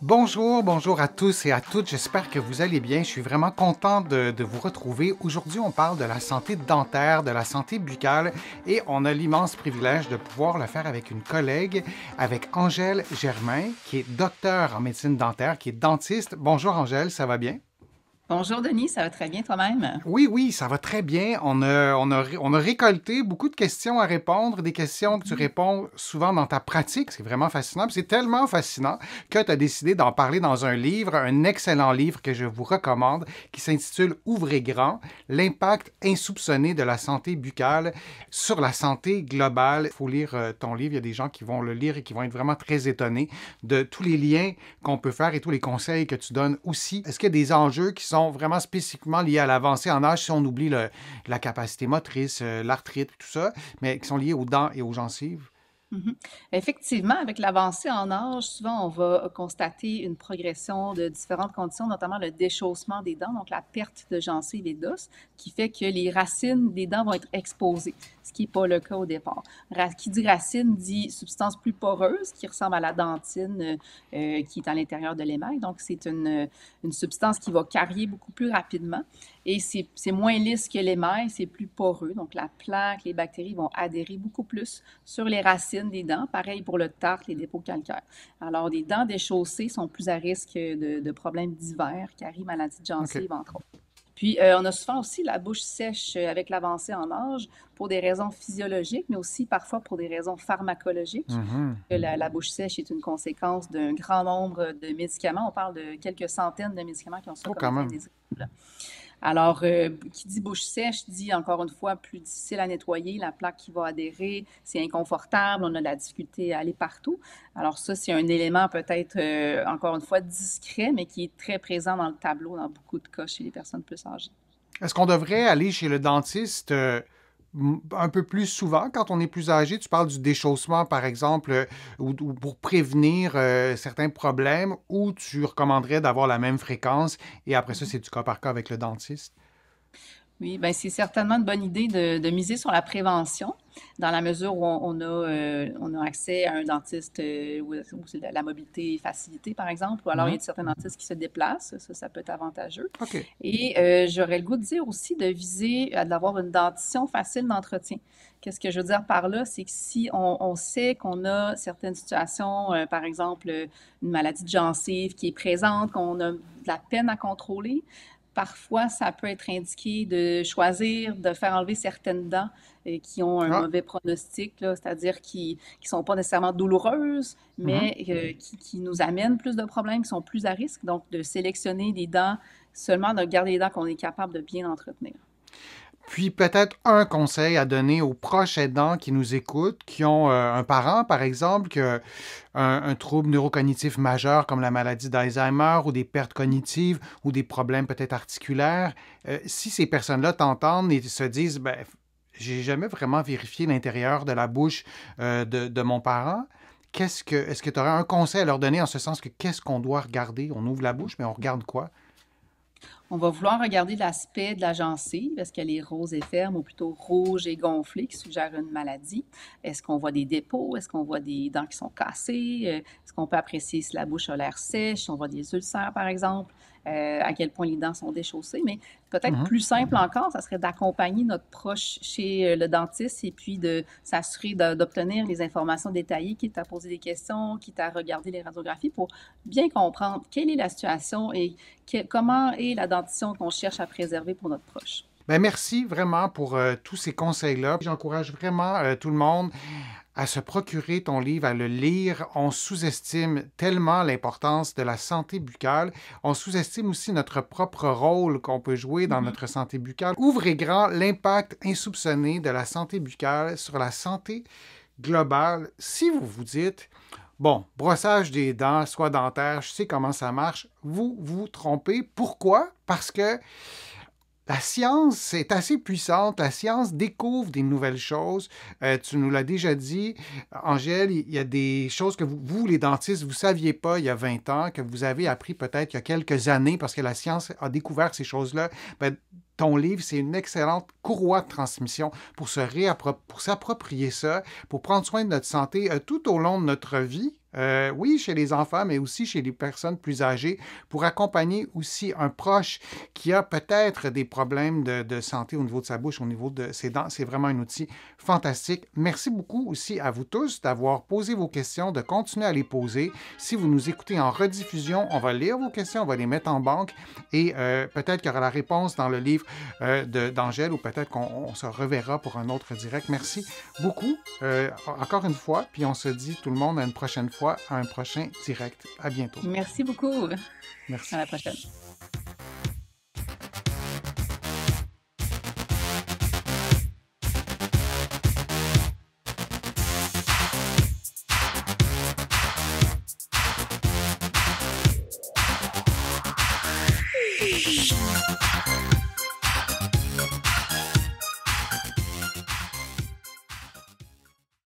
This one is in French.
Bonjour, bonjour à tous et à toutes. J'espère que vous allez bien. Je suis vraiment content de vous retrouver. Aujourd'hui, on parle de la santé dentaire, de la santé buccale et on a l'immense privilège de pouvoir le faire avec une collègue, avec Angèle Germain, qui est docteur en médecine dentaire, qui est dentiste. Bonjour Angèle, ça va bien? Bonjour Denis, ça va très bien toi-même? Oui, oui, ça va très bien. On a récolté beaucoup de questions à répondre, des questions que tu Mhm. réponds souvent dans ta pratique. C'est vraiment fascinant. Puis c'est tellement fascinant que tu as décidé d'en parler dans un livre, un excellent livre que je vous recommande, qui s'intitule Ouvrez grand, l'impact insoupçonné de la santé buccale sur la santé globale. Il faut lire ton livre. Il y a des gens qui vont le lire et qui vont être vraiment très étonnés de tous les liens qu'on peut faire et tous les conseils que tu donnes aussi. Est-ce qu'il y a des enjeux qui sont vraiment spécifiquement liés à l'avancée en âge, si on oublie la capacité motrice, l'arthrite, tout ça, mais qui sont liés aux dents et aux gencives? Mhm. Effectivement, avec l'avancée en âge, souvent on va constater une progression de différentes conditions, notamment le déchaussement des dents, donc la perte de gencives et d'os, qui fait que les racines des dents vont être exposées, ce qui n'est pas le cas au départ. Qui dit racine dit substance plus poreuse, qui ressemble à la dentine qui est à l'intérieur de l'émail. Donc c'est une substance qui va carrier beaucoup plus rapidement et c'est moins lisse que l'émail, c'est plus poreux. Donc la plaque, les bactéries vont adhérer beaucoup plus sur les racines des dents. Pareil pour le tartre, les dépôts calcaires. Alors, les dents déchaussées sont plus à risque de problèmes divers, caries, maladies de OK. gencives, entre autres. Puis, on a souvent aussi la bouche sèche avec l'avancée en âge pour des raisons physiologiques, mais aussi parfois pour des raisons pharmacologiques. Mhm. La bouche sèche est une conséquence d'un grand nombre de médicaments. On parle de quelques centaines de médicaments qui ont ça Oh, comme quand effet même. indésirable. Alors, qui dit bouche sèche dit encore une fois plus difficile à nettoyer, la plaque qui va adhérer, c'est inconfortable, on a de la difficulté à aller partout. Alors ça, c'est un élément peut-être encore une fois discret, mais qui est très présent dans le tableau dans beaucoup de cas chez les personnes plus âgées. Est-ce qu'on devrait aller chez le dentiste un peu plus souvent quand on est plus âgé? Tu parles du déchaussement, par exemple, ou pour prévenir certains problèmes, ou tu recommanderais d'avoir la même fréquence et après ça, Mhm. c'est du cas par cas avec le dentiste? Oui, ben c'est certainement une bonne idée de miser sur la prévention, dans la mesure où on a accès à un dentiste où c'est la mobilité est facilitée, par exemple, ou alors il y Mhm. a certains dentistes qui se déplacent, ça peut être avantageux. OK. Et j'aurais le goût de dire aussi de viser à d'avoir une dentition facile d'entretien. Qu'est-ce que je veux dire par là? C'est que si on sait qu'on a certaines situations, par exemple une maladie de gencive qui est présente, qu'on a de la peine à contrôler, parfois, ça peut être indiqué de choisir de faire enlever certaines dents qui ont un Ah. mauvais pronostic, là, c'est-à-dire qui ne sont pas nécessairement douloureuses, Mhm. mais qui nous amènent plus de problèmes, qui sont plus à risque. Donc, de sélectionner des dents, seulement de garder les dents qu'on est capable de bien entretenir. Puis peut-être un conseil à donner aux proches aidants qui nous écoutent, qui ont un parent, par exemple, qui a un trouble neurocognitif majeur comme la maladie d'Alzheimer ou des pertes cognitives ou des problèmes peut-être articulaires. Si ces personnes-là t'entendent et se disent, ben, j'ai jamais vraiment vérifié l'intérieur de la bouche de mon parent, est-ce que tu aurais un conseil à leur donner en ce sens que qu'est-ce qu'on doit regarder? On ouvre la bouche, mais on regarde quoi? On va vouloir regarder l'aspect de la gencive. Est-ce qu'elle est rose et ferme ou plutôt rouge et gonflée, qui suggère une maladie? Est-ce qu'on voit des dépôts? Est-ce qu'on voit des dents qui sont cassées? Est-ce qu'on peut apprécier si la bouche a l'air sèche? Si on voit des ulcères, par exemple? À quel point les dents sont déchaussées? Mais peut-être Mhm. plus simple encore, ça serait d'accompagner notre proche chez le dentiste et puis de s'assurer d'obtenir les informations détaillées, quitte à poser des questions, quitte à regarder les radiographies pour bien comprendre quelle est la situation et comment est la dentition qu'on cherche à préserver pour notre proche. Ben merci vraiment pour tous ces conseils-là. J'encourage vraiment tout le monde à se procurer ton livre, à le lire. On sous-estime tellement l'importance de la santé buccale. On sous-estime aussi notre propre rôle qu'on peut jouer dans Mhm. notre santé buccale. Ouvrez grand l'impact insoupçonné de la santé buccale sur la santé globale. Si vous vous dites, bon, brossage des dents, soie dentaire, je sais comment ça marche, vous vous trompez. Pourquoi? Parce que la science est assez puissante. La science découvre des nouvelles choses. Tu nous l'as déjà dit, Angèle, il y a des choses que vous, les dentistes, vous ne saviez pas il y a 20 ans, que vous avez appris peut-être il y a quelques années parce que la science a découvert ces choses-là. Ben, ton livre, c'est une excellente courroie de transmission pour pour s'approprier ça, pour prendre soin de notre santé tout au long de notre vie. Oui, chez les enfants, mais aussi chez les personnes plus âgées, pour accompagner aussi un proche qui a peut-être des problèmes de santé au niveau de sa bouche, au niveau de ses dents. C'est vraiment un outil fantastique. Merci beaucoup aussi à vous tous d'avoir posé vos questions, de continuer à les poser. Si vous nous écoutez en rediffusion, on va lire vos questions, on va les mettre en banque et peut-être qu'il y aura la réponse dans le livre d'Angèle ou peut-être qu'on se reverra pour un autre direct. Merci beaucoup encore une fois, puis on se dit tout le monde à une prochaine fois, à un prochain direct. À bientôt. Merci beaucoup. Merci. À la prochaine.